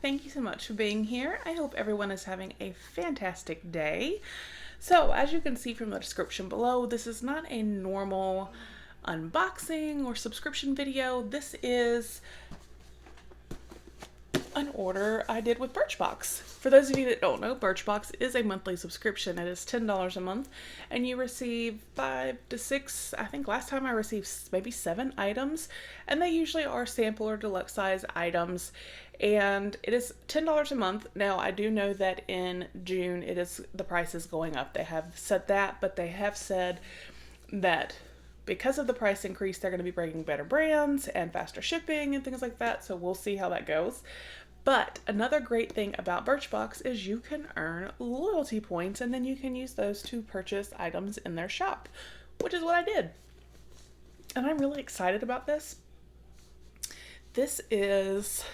Thank you so much for being here. I hope everyone is having a fantastic day. So, as you can see from the description below, this is not a normal unboxing or subscription video. This is an order I did with Birchbox. For those of you that don't know, Birchbox is a monthly subscription. It is $10 a month, and you receive 5 to 6, I think last time I received maybe 7 items, and they usually are sample or deluxe size items, and it is $10 a month. Now, I do know that in June the price is going up. They have said that, but they have said that because of the price increase, they're going to be bringing better brands and faster shipping and things like that, so we'll see how that goes. But another great thing about Birchbox is you can earn loyalty points, and then you can use those to purchase items in their shop, which is what I did. And I'm really excited about this. This is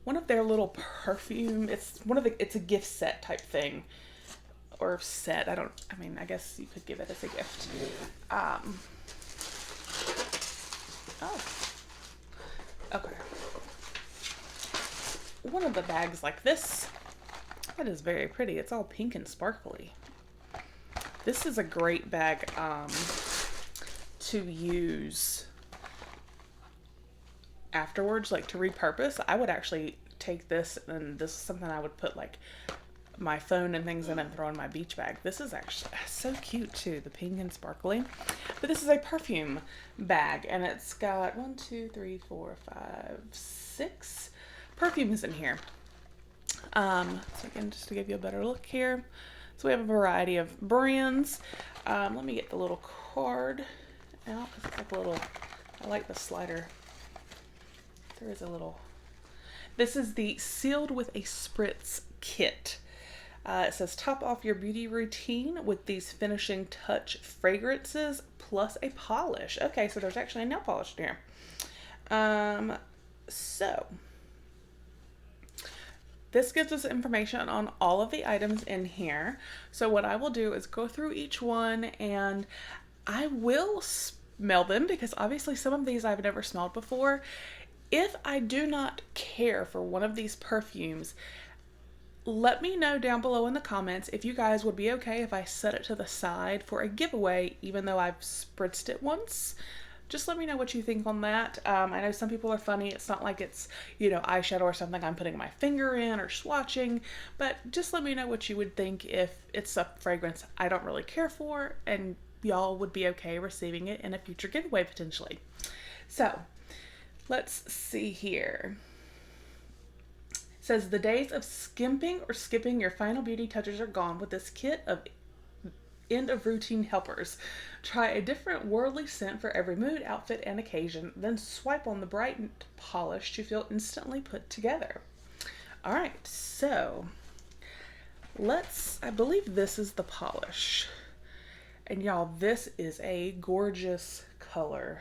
one of their little perfume. It's a gift set type thing. Or set. I guess you could give it as a gift. Oh. Okay. One of the bags like this. That is very pretty. It's all pink and sparkly. This is a great bag to use afterwards, like to repurpose. I would actually take this, and this is something I would put like my phone and things in and throw in my beach bag. This is actually so cute too, the pink and sparkly. But this is a perfume bag, and it's got 6 perfumes in here. So again, just to give you a better look here. So we have a variety of brands. Let me get the little card out, because it's like a little, I like the slider. There is a little, this is the Sealed with a Spritz kit. It says, top off your beauty routine with these finishing touch fragrances plus a polish. Okay, so there's actually a nail polish in here. So this gives us information on all of the items in here. So what I will do is go through each one, and I will smell them, because obviously some of these I've never smelled before. If I do not care for one of these perfumes, let me know down below in the comments if you guys would be okay if I set it to the side for a giveaway, even though I've spritzed it once. Just let me know what you think on that. I know some people are funny. It's not like it's, eyeshadow or something I'm putting my finger in or swatching, but just let me know what you would think if it's a fragrance I don't really care for and y'all would be okay receiving it in a future giveaway potentially. So let's see here. Says the days of skimping or skipping your final beauty touches are gone with this kit of end of routine helpers. Try a different worldly scent for every mood, outfit, and occasion, then swipe on the brightened polish to feel instantly put together. All right, so I believe this is the polish. And y'all, this is a gorgeous color.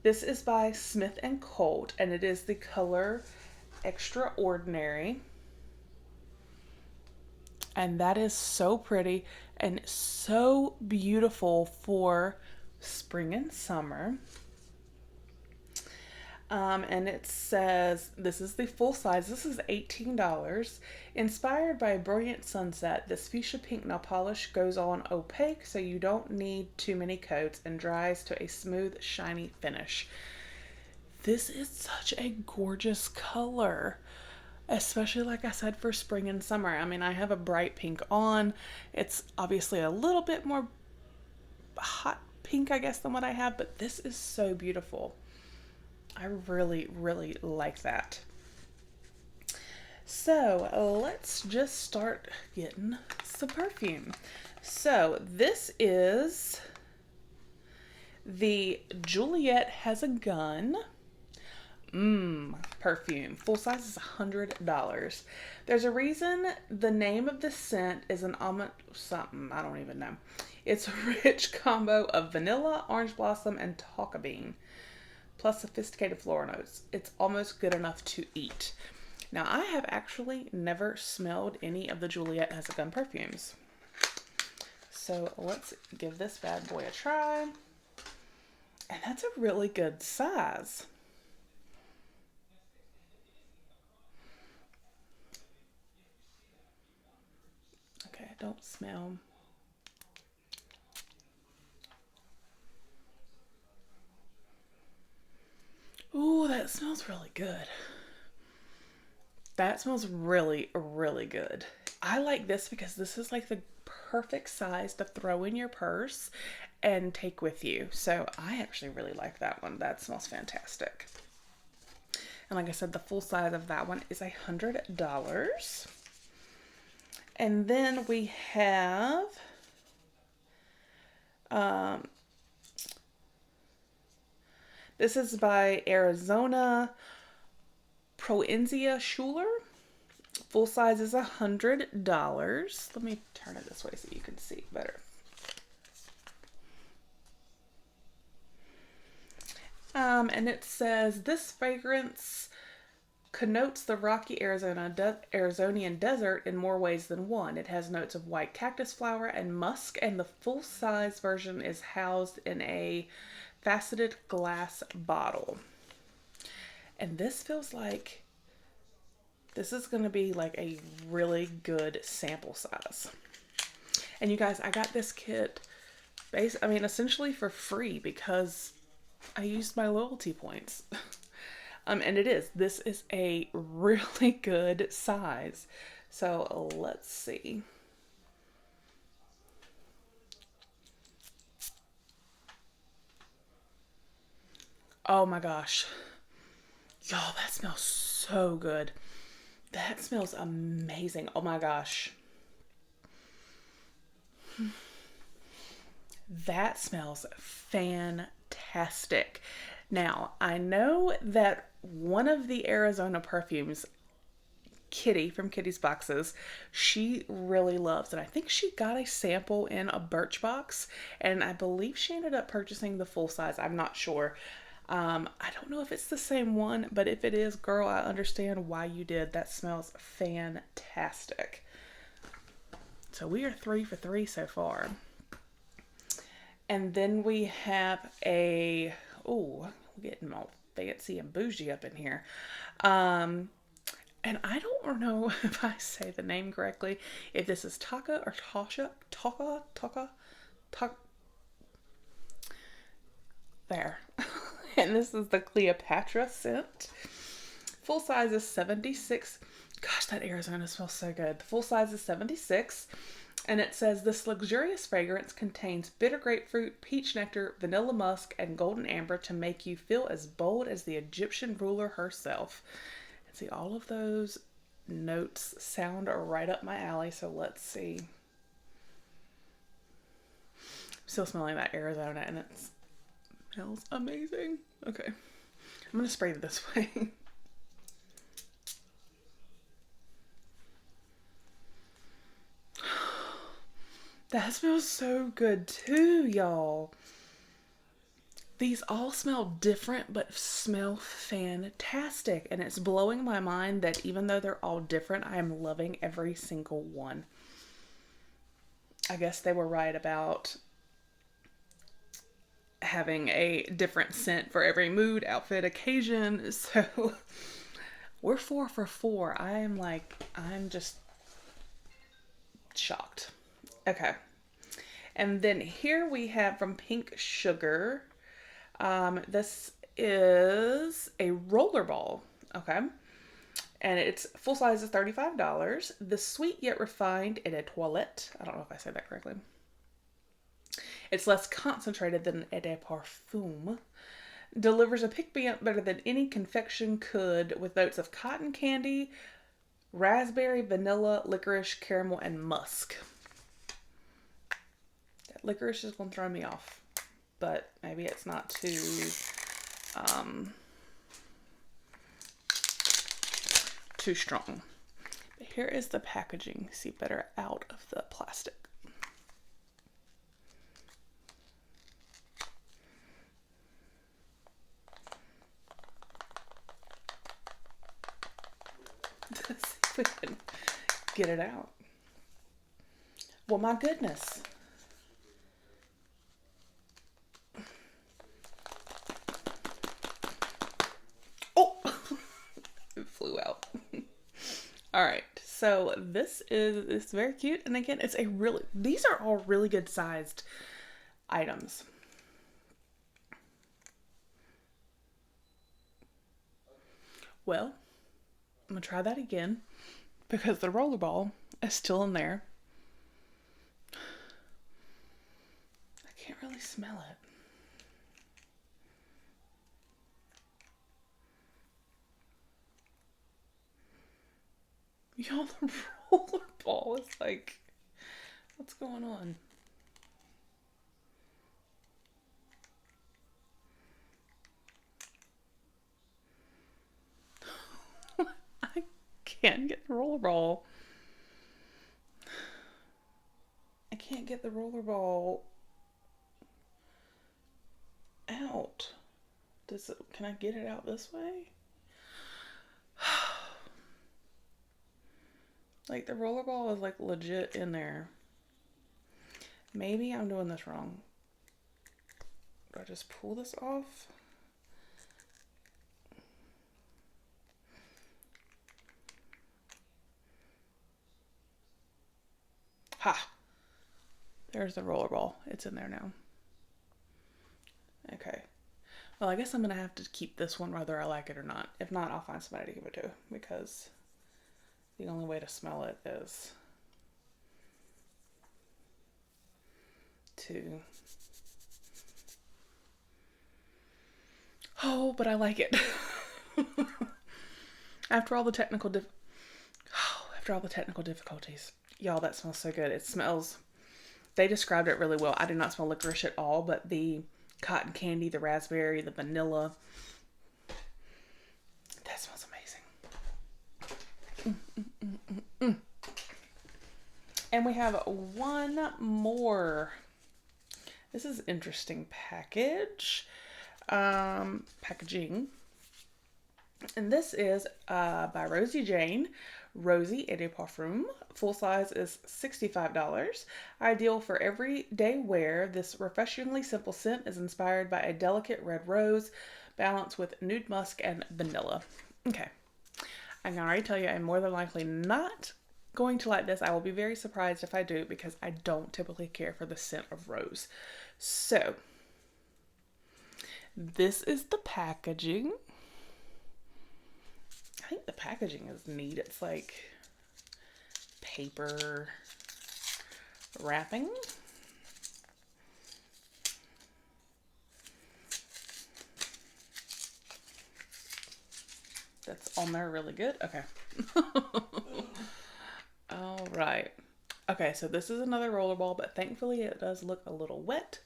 This is by Smith & Colt, and it is the color Extraordinary, and that is so pretty and so beautiful for spring and summer. And it says this is the full size. This is $18. Inspired by a brilliant sunset, this fuchsia pink nail polish goes on opaque, so you don't need too many coats, and dries to a smooth, shiny finish. This is such a gorgeous color, especially like I said for spring and summer. I mean, I have a bright pink on. It's obviously a little bit more hot pink, I guess, than what I have, but this is so beautiful. I really, really like that. So let's just start getting some perfume. So this is the Juliet Has a Gun perfume. Full size is $100. There's a reason the name of the scent is an almond something. I don't even know. It's a rich combo of vanilla, orange blossom, and tonka bean, plus sophisticated floral notes. It's almost good enough to eat. Now, I have actually never smelled any of the Juliet Has a Gun perfumes. So let's give this bad boy a try. And that's a really good size. That don't smell. Ooh, that smells really good. That smells really, really good. I like this because this is like the perfect size to throw in your purse and take with you. So I actually really like that one. That smells fantastic. And like I said, the full size of that one is $100. And then we have this is by Arizona Proenzia Schuler. Full size is $100. Let me turn it this way so you can see better. And it says this fragrance connotes the rocky Arizonian desert in more ways than one. It has notes of white cactus flower and musk, and the full-size version is housed in a faceted glass bottle. And this feels like this is going to be like a really good sample size. And you guys, I got this kit, essentially for free because I used my loyalty points. And this is a really good size. So let's see. Oh my gosh. Y'all, that smells so good. That smells amazing. Oh my gosh. That smells fantastic. Now, I know that one of the Arizona perfumes, Kitty from Kitty's Boxes, she really loves, and I think she got a sample in a Birchbox, and I believe she ended up purchasing the full size. I'm not sure. I don't know if it's the same one, but if it is, girl, I understand why you did. That smells fantastic. So we are 3 for 3 so far. And then we have we're getting all fancy and bougie up in here. And I don't know if I say the name correctly, if this is Taka or Tasha. Taka. There. And this is the Cleopatra scent. Full size is 76. Gosh, that Arizona smells so good. The full size is 76. And it says this luxurious fragrance contains bitter grapefruit, peach nectar, vanilla musk, and golden amber to make you feel as bold as the Egyptian ruler herself. And see, all of those notes sound right up my alley. So let's see. I'm still smelling that Arizona, and it smells amazing. Okay, I'm gonna spray it this way. That smells so good too, y'all. These all smell different, but smell fantastic. And it's blowing my mind that even though they're all different, I am loving every single one. I guess they were right about having a different scent for every mood, outfit, occasion. So we're 4 for 4. I'm just shocked. Okay. And then here we have from Pink Sugar. This is a rollerball. Okay. And it's full size is $35. The sweet yet refined in a toilette. I don't know if I said that correctly. It's less concentrated than Eau de Parfum. Delivers a pick-me-up better than any confection could, with notes of cotton candy, raspberry, vanilla, licorice, caramel, and musk. That licorice is going to throw me off, but maybe it's not too strong. But here is the packaging. See better out of the plastic. Let's see if we can get it out. Well, my goodness. Oh, it flew out. All right, So it's very cute. And again, these are all really good sized items. Well, I'm gonna try that again because the rollerball is still in there. I can't really smell it. Y'all, the rollerball is like, what's going on? I can't get the rollerball. I can't get the rollerball out. Can I get it out this way? Like the rollerball is like legit in there. Maybe I'm doing this wrong. Do I just pull this off? Ha! There's the rollerball. It's in there now. Okay. Well, I guess I'm going to have to keep this one whether I like it or not. If not, I'll find somebody to give it to because the only way to smell it is to... Oh, but I like it. After all the technical difficulties. Y'all, that smells so good. It smells... They described it really well. I do not smell licorice at all, but the cotton candy, the raspberry, the vanilla. That smells amazing. And we have one more. This is interesting packaging. And this is by Rosie Jane. Rosie et de Parfum. Full size is $65. Ideal for everyday wear, this refreshingly simple scent is inspired by a delicate red rose balanced with nude musk and vanilla. Okay. I can already tell you I'm more than likely not going to like this. I will be very surprised if I do because I don't typically care for the scent of rose. So, this is the packaging. I think the packaging is neat. It's like paper wrapping. That's on there really good. Okay. All right. Okay, so this is another rollerball, but thankfully it does look a little wet.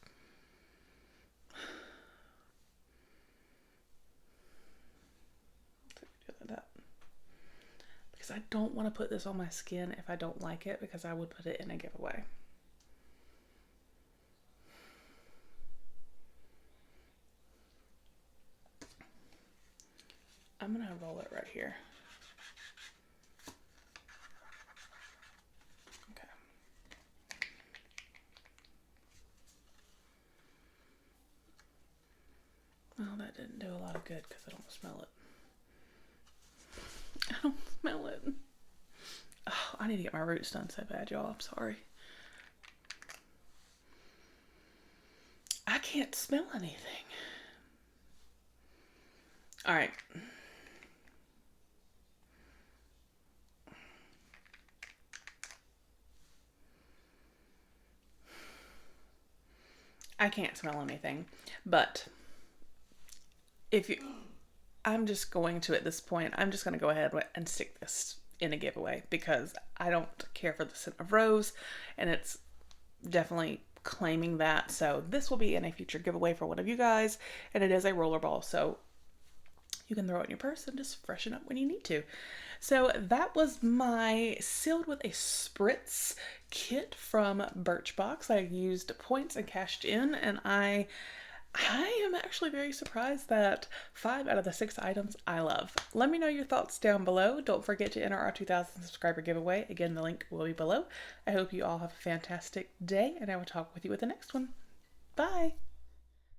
Because I don't want to put this on my skin if I don't like it, because I would put it in a giveaway. I'm going to roll it right here. Okay. Well, that didn't do a lot of good because I don't smell it. I don't smell it. Oh, I need to get my roots done so bad, y'all. I'm sorry. I can't smell anything. All right. I can't smell anything, but I'm just going to, at this point, I'm just going to go ahead and stick this in a giveaway because I don't care for the scent of rose, and it's definitely claiming that. So this will be in a future giveaway for one of you guys, and it is a rollerball, so you can throw it in your purse and just freshen up when you need to. So that was my Sealed with a Spritz kit from Birchbox. I used points and cashed in, and I am actually very surprised that 5 out of the 6 items I love. Let me know your thoughts down below. Don't forget to enter our 2,000 subscriber giveaway. Again, the link will be below. I hope you all have a fantastic day, and I will talk with you with the next one. Bye!